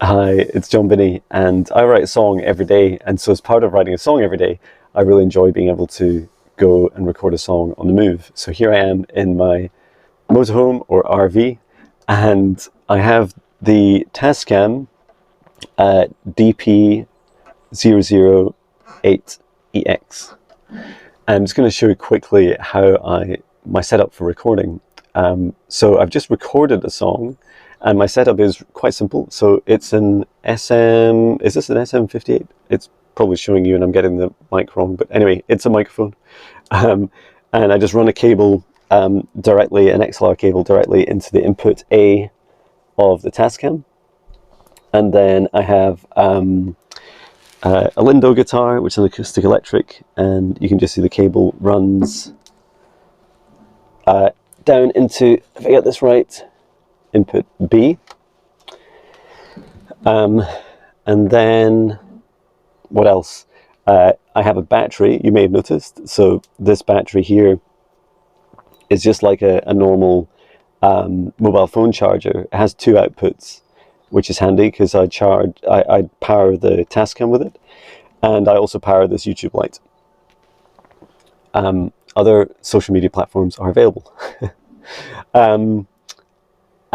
Hi, it's jonbinnie, and I write a song every day, and so as part of writing a song every day, I really enjoy being able to go and record a song on the move. So here I am in my motorhome or RV, and I have the TASCAM DP-008EX. I'm just going to show you quickly how my setup for recording. So I've just recorded a song, and my setup is quite simple. So it's an SM, is this an SM58? It's probably showing you and I'm getting the mic wrong, but anyway, it's a microphone. And I just run a cable directly, an XLR cable directly into the input A of the TASCAM. And then I have a Lindo guitar, which is an acoustic electric, and you can just see the cable runs down into, if I get this right, input B. And then what else? I have a battery, you may have noticed. So this battery here is just like a normal mobile phone charger. It has two outputs, which is handy because I power the TASCAM with it, and I also power this YouTube light. Other social media platforms are available.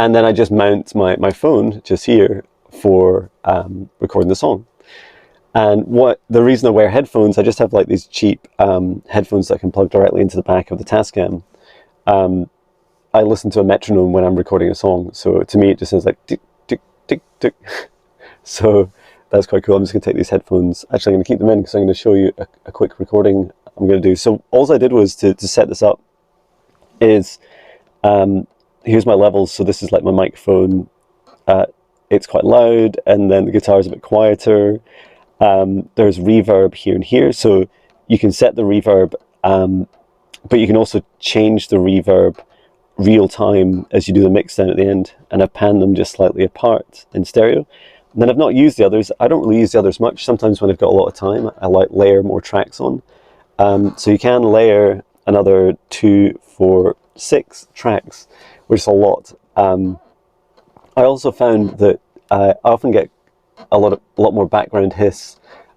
And then I just mount my phone just here for recording the song. And the reason I wear headphones, I just have like these cheap headphones that I can plug directly into the back of the TASCAM. I listen to a metronome when I'm recording a song, so to me it just sounds like tick, tick, tick, tick. So that's quite cool. I'm just going to take these headphones. Actually, I'm going to keep them in because I'm going to show you a quick recording I'm going to do. So all I did was to set this up is, here's my levels. So this is like my microphone. It's quite loud, and then the guitar is a bit quieter. There's reverb here and here, so you can set the reverb, but you can also change the reverb real time as you do the mix down at the end, and I've panned them just slightly apart in stereo. And then I've not used the others. I don't really use the others much. Sometimes when I've got a lot of time, I like layer more tracks on. So you can layer another 2, 4, 6 tracks, which is a lot. I also found that I often get a lot more background hiss,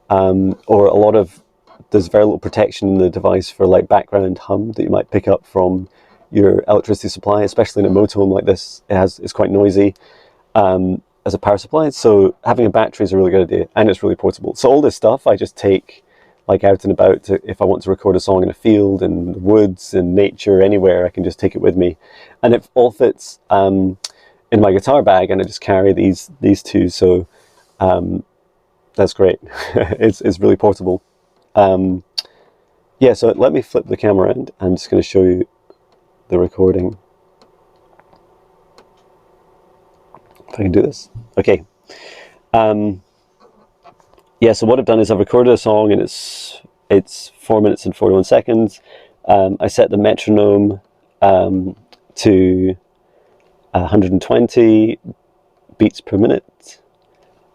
or there's very little protection in the device for like background hum that you might pick up from your electricity supply, especially in a motorhome like this. It's quite noisy as a power supply. So having a battery is a really good idea, and it's really portable. So all this stuff I just take like out and about if I want to record a song in a field, in the woods, in nature, anywhere. I can just take it with me, and it all fits in my guitar bag, and I just carry these two. So that's great. It's really portable. Yeah, so let me flip the camera around. I'm just going to show you the recording. If I can do this. Okay. Yeah, so what I've done is I've recorded a song, and it's 4 minutes and 41 seconds. I set the metronome to 120 beats per minute,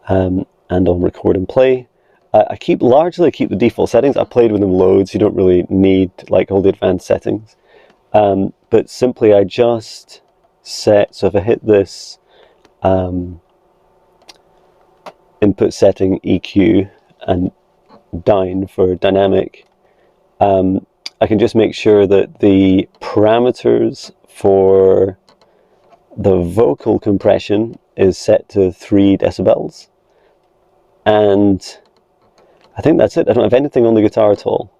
and on record and play. I largely keep the default settings. I played with them loads. You don't really need like all the advanced settings. But simply I just set, so if I hit this input setting EQ and dyne for dynamic, I can just make sure that the parameters for the vocal compression is set to 3 decibels, and I think that's it. I don't have anything on the guitar at all.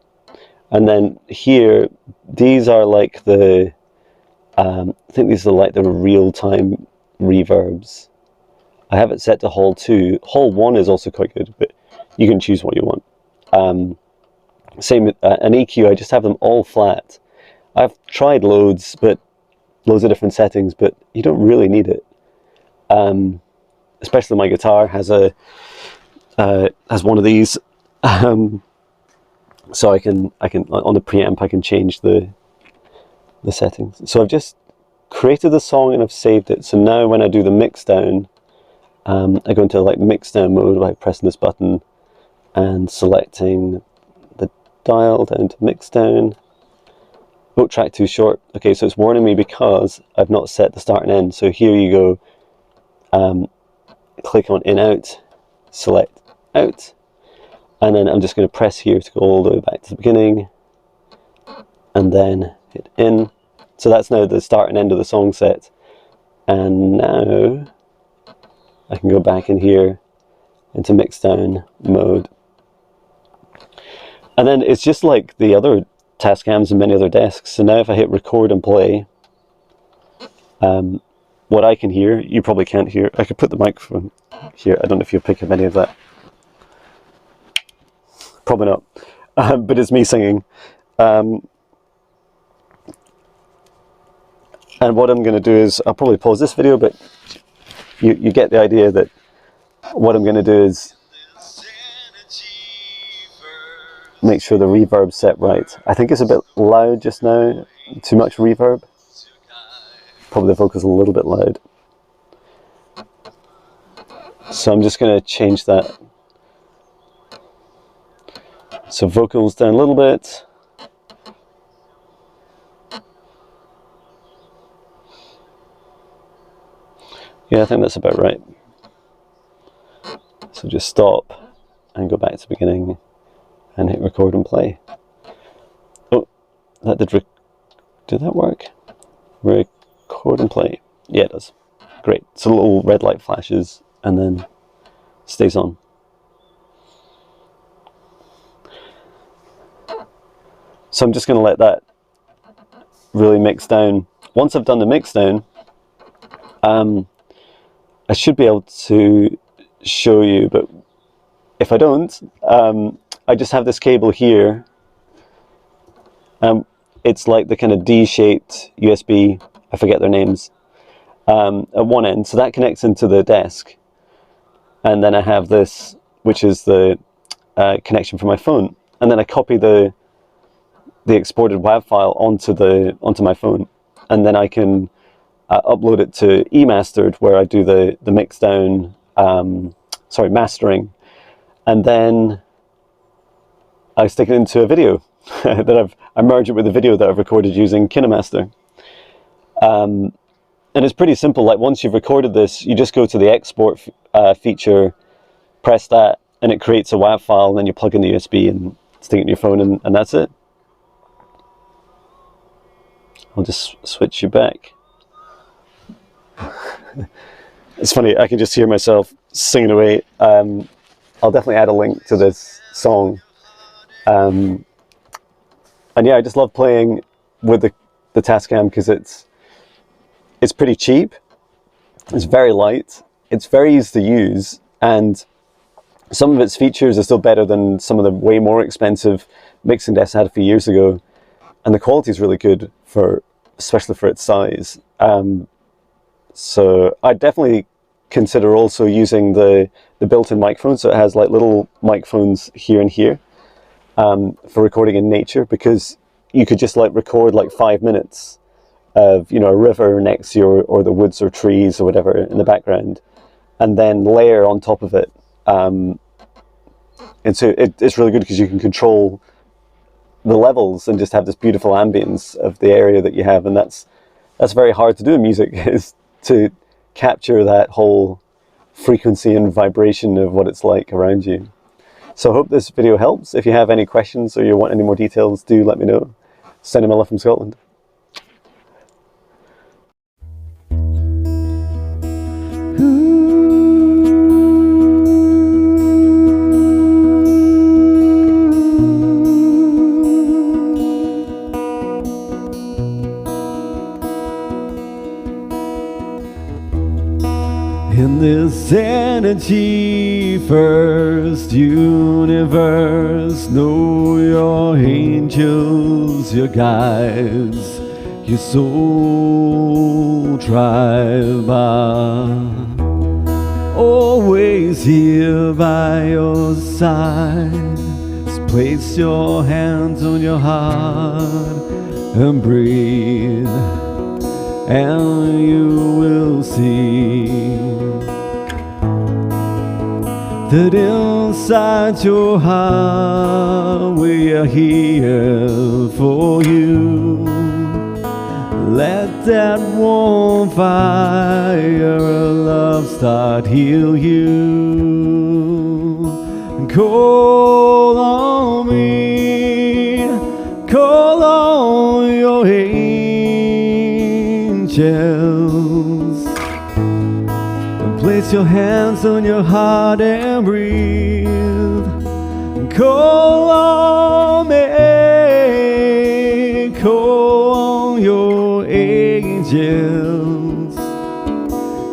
And then here, these are like I think these are like the real-time reverbs. I have it set to Hall 2. Hall 1 is also quite good, but you can choose what you want. Same with an EQ, I just have them all flat. I've tried loads of different settings, but you don't really need it. Especially my guitar has has one of these. So I can on the preamp I can change the settings. So I've just created the song and I've saved it. So now when I do the mix down, I go into like mix down mode by pressing this button and selecting the dial down to mix down. Oh, track too short. Okay, so it's warning me because I've not set the start and end. So here you go. click on in out, select out, and then I'm just going to press here to go all the way back to the beginning, and then hit in. So that's now the start and end of the song set. And now I can go back in here into mixdown mode. And then it's just like the other Tascams and many other desks. So now if I hit record and play, what I can hear, you probably can't hear. I could put the microphone here. I don't know if you'll pick up any of that. Probably not. But it's me singing. And what I'm going to do is, I'll probably pause this video, but you get the idea that what I'm going to do is make sure the reverb's set right. I think it's a bit loud just now, too much reverb. Probably the vocals a little bit loud. So I'm just going to change that. So vocals down a little bit. Yeah, I think that's about right. So just stop and go back to the beginning and hit record and play. Oh, that did that work? Record and play. Yeah, it does. Great. So little red light flashes and then stays on. So I'm just going to let that really mix down. Once I've done the mix down, I should be able to show you, but if I don't, I just have this cable here. It's like the kind of D-shaped USB, I forget their names, at one end. So that connects into the desk. And then I have this, which is the connection for my phone. And then I copy the exported WAV file onto my phone. And then I can upload it to eMastered, where I do the mix down, mastering, and then I stick it into a video that I merge it with a video that I've recorded using Kinemaster. And it's pretty simple. Like once you've recorded this, you just go to the export feature, press that, and it creates a WAV file, and then you plug in the USB and stick it in your phone, and that's it. I'll just switch you back. It's funny, I can just hear myself singing away. I'll definitely add a link to this song. And yeah, I just love playing with the Tascam because it's pretty cheap, it's very light, it's very easy to use, and some of its features are still better than some of the way more expensive mixing desks I had a few years ago. And the quality is really good, especially for its size. So I definitely consider also using the built-in microphone. So it has like little microphones here and here for recording in nature, because you could just like record like 5 minutes of, you know, a river next to you, or the woods or trees or whatever in the background, and then layer on top of it. And so it's really good because you can control the levels and just have this beautiful ambience of the area that you have. And that's very hard to do in music, is to capture that whole frequency and vibration of what it's like around you. So I hope this video helps. If you have any questions or you want any more details, do let me know. Sending my love from Scotland. In this energy first universe, know your angels, your guides, your soul tribe are always here by your side. Just place your hands on your heart and breathe, and you will see that inside your heart we are here for you. Let that warm fire of love start heal you. And call on me, call on your angels, and place your hands on your heart and breathe. And call on me, call on your angels.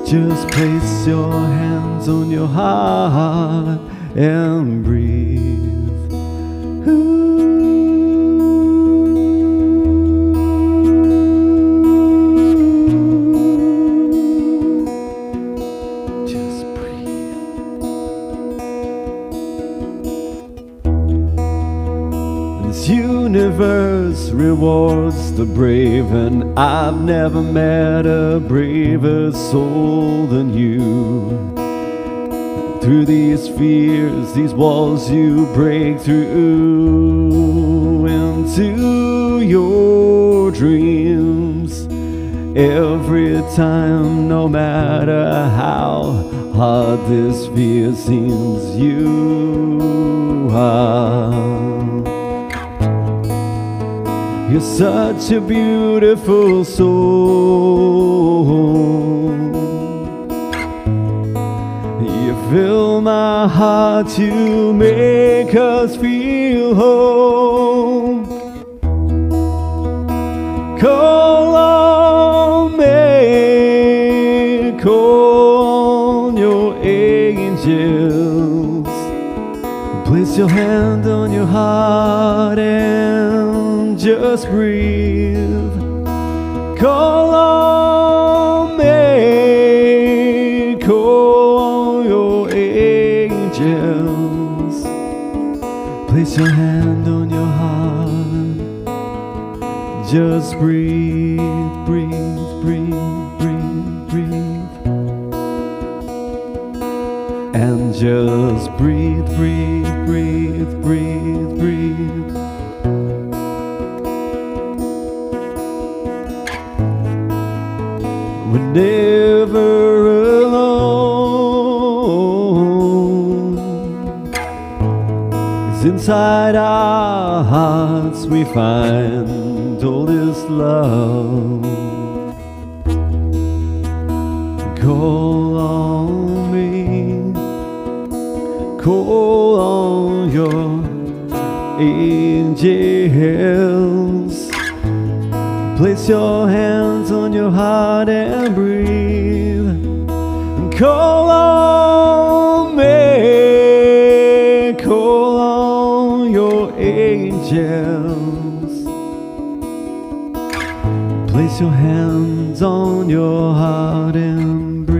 Just place your hands on your heart and breathe. Just breathe. This universe rewards the brave, and I've never met a braver soul than you. Through these fears, these walls you break through into your dreams. Every time, no matter how hard this fear seems, you are. You're such a beautiful soul. You fill my heart to make us feel home. Call on me, call on your angels. Place your hand on your heart and just breathe. Call on me, call on your angels. Place your hand on your heart. Just breathe, breathe, breathe, breathe, breathe. And just breathe, breathe, breathe, breathe, breathe. We're never alone. 'Cause inside our hearts we find all this love. Call on me, call on your angels. Place your hands on your heart and breathe. And call on me, call on your angels. Place your hands on your heart and breathe.